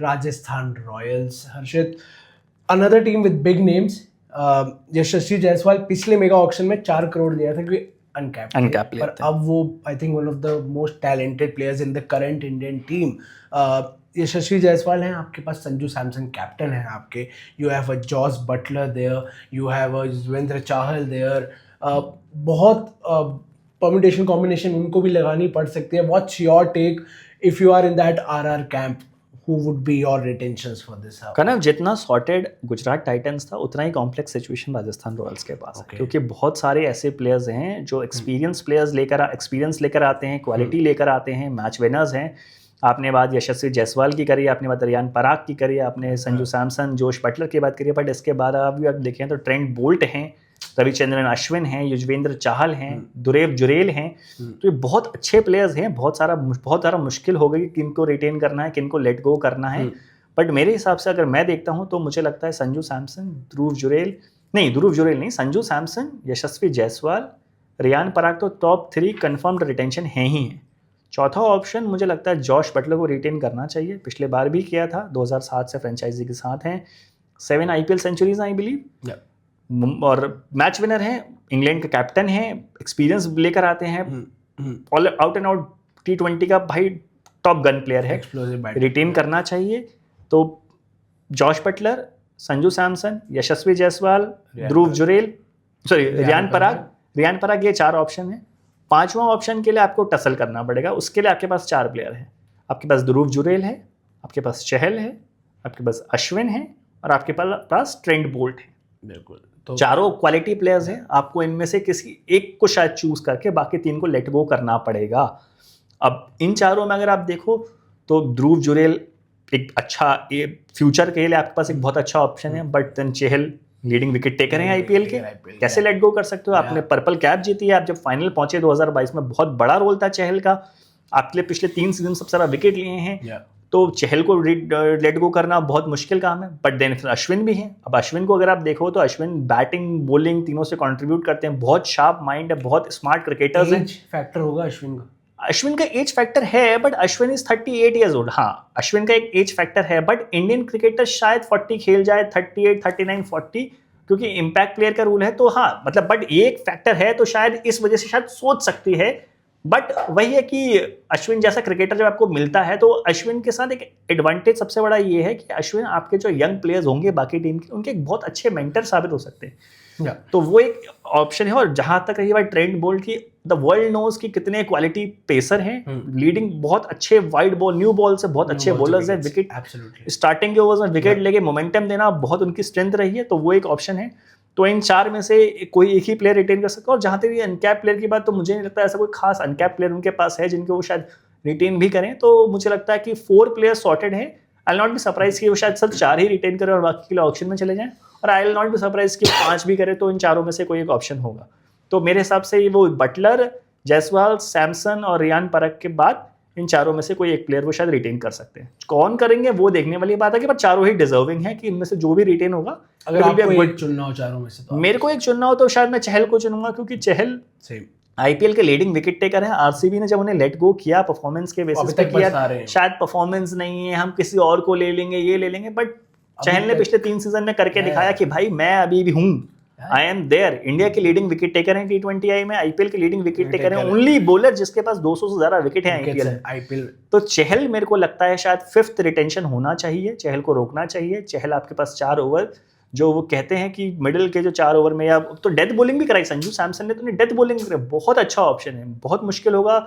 Rajasthan Royals. Harshit, another team with big names. यशस्वी जायसवाल पिछले mega auction में 4 करोड़ दिया था क्योंकि अनकैप पर अब वो I think one of the most talented players in the current Indian team. Yashasvi Jaiswal हैं, आपके पास संजू सैमसन कैप्टन है आपके, you have a Jos Buttler there, you have a Yuzvendra Chahal there. बहुत परम्यूटेशन कॉम्बिनेशन उनको भी लगानी पड़ सकती है. What's your take if you are in that RR camp? Who would be your retentions for this? कनव, जितना सॉर्टेड गुजरात टाइटंस था उतना ही कॉम्प्लेक्स सिचुएशन राजस्थान रॉयल्स के पास है, क्योंकि बहुत सारे ऐसे प्लेयर्स हैं जो एक्सपीरियंस लेकर आते हैं, क्वालिटी लेकर आते हैं, मैच विनर्स हैं. आपने बात यशस्वी जायसवाल की करी, आपने बात रियान पराग की करी, आपने संजू सैमसन, जोश बटलर की बात करी, बट इसके बाद आप देखें तो ट्रेंट बोल्ट हैं, रविचंद्रन अश्विन हैं, युजवेंद्र चाहल हैं, दुरेव जुरेल हैं. तो ये बहुत अच्छे प्लेयर्स हैं. बहुत सारा मुश्किल हो गई किनको रिटेन करना है, किनको लेट गो करना है. बट मेरे हिसाब से अगर मैं देखता हूं तो मुझे लगता है संजू जुरेल नहीं, संजू सैमसन, यशस्वी जायसवाल, रियान पराग तो टॉप 3 कन्फर्म्ड रिटेंशन हैं ही हैं. चौथा ऑप्शन मुझे लगता है जॉश बटलर को रिटेन करना चाहिए. पिछले बार भी किया था, 2007 से फ्रेंचाइजी के साथ हैं, 7 IPL सेंचुरीज आई बिलीव, और मैच विनर हैं, इंग्लैंड के कैप्टन हैं, एक्सपीरियंस लेकर आते हैं, all out and out T20 का भाई टॉप गन प्लेयर है, रिटेन करना चाहिए. तो जॉश बटलर, संजू सैमसन, यशस्वी जायसवाल, रियान पराग, ये 4 ऑप्शन है. 5वां ऑप्शन के लिए आपको टसल करना पड़ेगा. उसके लिए आपके पास 4 प्लेयर हैं. आपके पास ध्रुव जुरेल है, आपके पास चहल है, आपके पास अश्विन है, और आपके पास ट्रेंट बोल्ट है. बिल्कुल, तो 4 क्वालिटी प्लेयर्स हैं. आपको इनमें से किसी एक को शायद चूज करके बाकी 3 को लेट गो करना पड़ेगा. अब इन 4 में अगर आप देखो तो ध्रुव जुरेल एक अच्छा फ्यूचर के लिए आपके पास एक बहुत अच्छा ऑप्शन है, but then Chahal leading wicket taker हैं IPL के, कैसे लेट गो कर सकते हो? आपने पर्पल कैप जीती है, आप जब फाइनल पहुंचे 2022 में, बहुत बड़ा रोल था चहल का. आपके लिए पिछले 3 सीजन सबसे ज्यादा विकेट लिए हैं, तो चहल को लेट गो करना बहुत मुश्किल काम है. बट देन फिर अश्विन भी हैं. अब अश्विन को अगर आप देखो तो अश्विन बैटिंग बॉलिंग तीनों से कंट्रीब्यूट करते हैं, बहुत शार्प माइंड है, बहुत स्मार्ट क्रिकेटर्स हैं. फैक्टर होगा अश्विन का एज फैक्टर है, but Ashwin is 38 years old. हाँ, अश्विन का एक एज फैक्टर है, बट इंडियन क्रिकेटर शायद 40 खेल जाए, 38, 39, 40, क्योंकि इम्पैक्ट प्लेयर का रूल है. तो हाँ मतलब, बट ये एक फैक्टर है, तो शायद इस वजह से शायद सोच सकती है. बट वही है कि अश्विन जैसा क्रिकेटर जब आपको मिलता है, तो अश्विन के साथ एक एडवांटेज सबसे बड़ा ये है कि अश्विन आपके जो यंग प्लेयर्स होंगे बाकी टीम के, उनके एक बहुत अच्छे मेंटर साबित हो सकते हैं. तो वो एक ऑप्शन है. और जहां तक रही बात ट्रेंट बोल्ट की, द वर्ल्ड नोज कि कितने क्वालिटी पेसर हैं, लीडिंग बहुत अच्छे वाइड बॉल, न्यू बॉल से बहुत अच्छे बॉलर्स हैं, विकेट स्टार्टिंग के ओवर्स में विकेट लेके मोमेंटम देना बहुत उनकी स्ट्रेंथ रही है. तो वो एक ऑप्शन है. तो इन 4 में से कोई एक ही प्लेयर रिटेन कर सकता है. और जहां तक ये अनकैप प्लेयर की बात, तो मुझे नहीं लगता ऐसा कोई खास अनकैप प्लेयर उनके पास है जिनको वो शायद रिटेन भी करें. तो मुझे लगता है कि 4 प्लेयर सॉर्टेड है. I will not be surprise कि वो शायद सब 4 ही रिटेन करें और बाकी के लिए ऑप्शन में चले जाएं. और I will not be surprise कि 5 भी करे, तो इन 4 में से कोई एक ऑप्शन होगा. तो मेरे हिसाब से वो बटलर, जायसवाल, सैमसन और रियान पराग के बाद इन 4 में से कोई एक प्लेयर वो शायद रिटेन कर सकते हैं. कौन करेंगे वो देखने वाली बात है कि, पर 4 ही डिजर्विंग है कि इनमें से जो भी रिटेन होगा. अगर आपको एक चुनना हो 4 में से, तो मेरे को एक चुनना हो तो शायद मैं चहल को चुनूंगा, क्योंकि चहल IPL के लीडिंग विकेट टेकर हैं. RCB ने जब उन्हें लेट गो किया परफॉर्मेंस के बेसिस पे किया, शायद परफॉर्मेंस नहीं है, हम किसी और को ले लेंगे, ये ले लेंगे. बट चहल ने पिछले 3 सीजन में करके दिखाया कि भाई मैं अभी भी हूँ, आई एम देयर. इंडिया के लीडिंग विकेट टेकर हैं T20I में, IPL के लीडिंग विकेट टेकर हैं, ओनली बॉलर जिसके पास 200 से ज्यादा विकेट है IPL. तो चहल मेरे को लगता है शायद 5th रिटेंशन होना चाहिए. चहल को रोकना चाहिए. चहल आपके पास 4 ओवर, जो वो कहते हैं कि मिडिल के जो 4 ओवर में, या तो डेथ बॉलिंग भी कराई संजू सैमसन ने, तो डेथ बॉलिंग कराई, बहुत अच्छा ऑप्शन है. बहुत मुश्किल होगा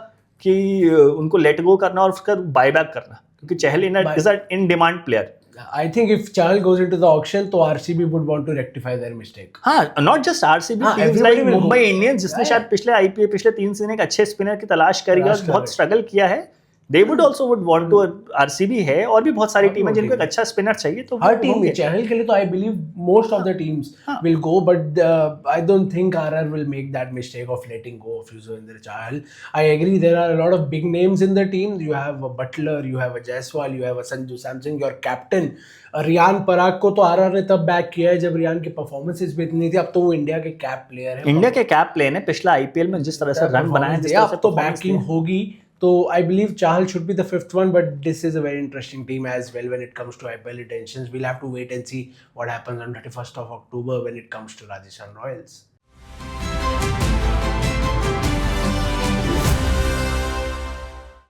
कि उनको लेट गो करना और उसका बाय बैक करना, क्योंकि Chahal is in demand player. I think if Chahal goes into the auction, तो RCB would want to rectify their mistake. हाँ, not just RCB, teams like Mumbai Indians, जिसने शायद पिछले 3 सीजन एक अच्छे स्पिनर की तलाश करी और बहुत स्ट्रगल किया है, they would also would want to. RCB है और भी बहुत सारी टीम है जिनको एक अच्छा स्पिनर चाहिए. तो हर टीम में चहल के लिए तो I believe most of the teams will go, but I don't think RR will make that mistake of letting go of Yuzvendra Chahal. I agree, there are a lot of big names in the team. You have a Butler, you have a Jaiswal, you have a Sanju Samson, your captain. Riyan Parag को तो RR ने तब back किया है जब रियान की performances भी इतनी थी. अब तो वो इंडिया के कैप प्लेयर है. इंडिया के कैप प्लेयर है. पिछला IPL में जिस तरह से रन बनाए, जिस तरह से तो बैकिंग होगी, So I believe Chahal should be the fifth one, but this is a very interesting team as well when it comes to IPL intentions. We'll have to wait and see what happens on 31st of October when it comes to Rajasthan Royals.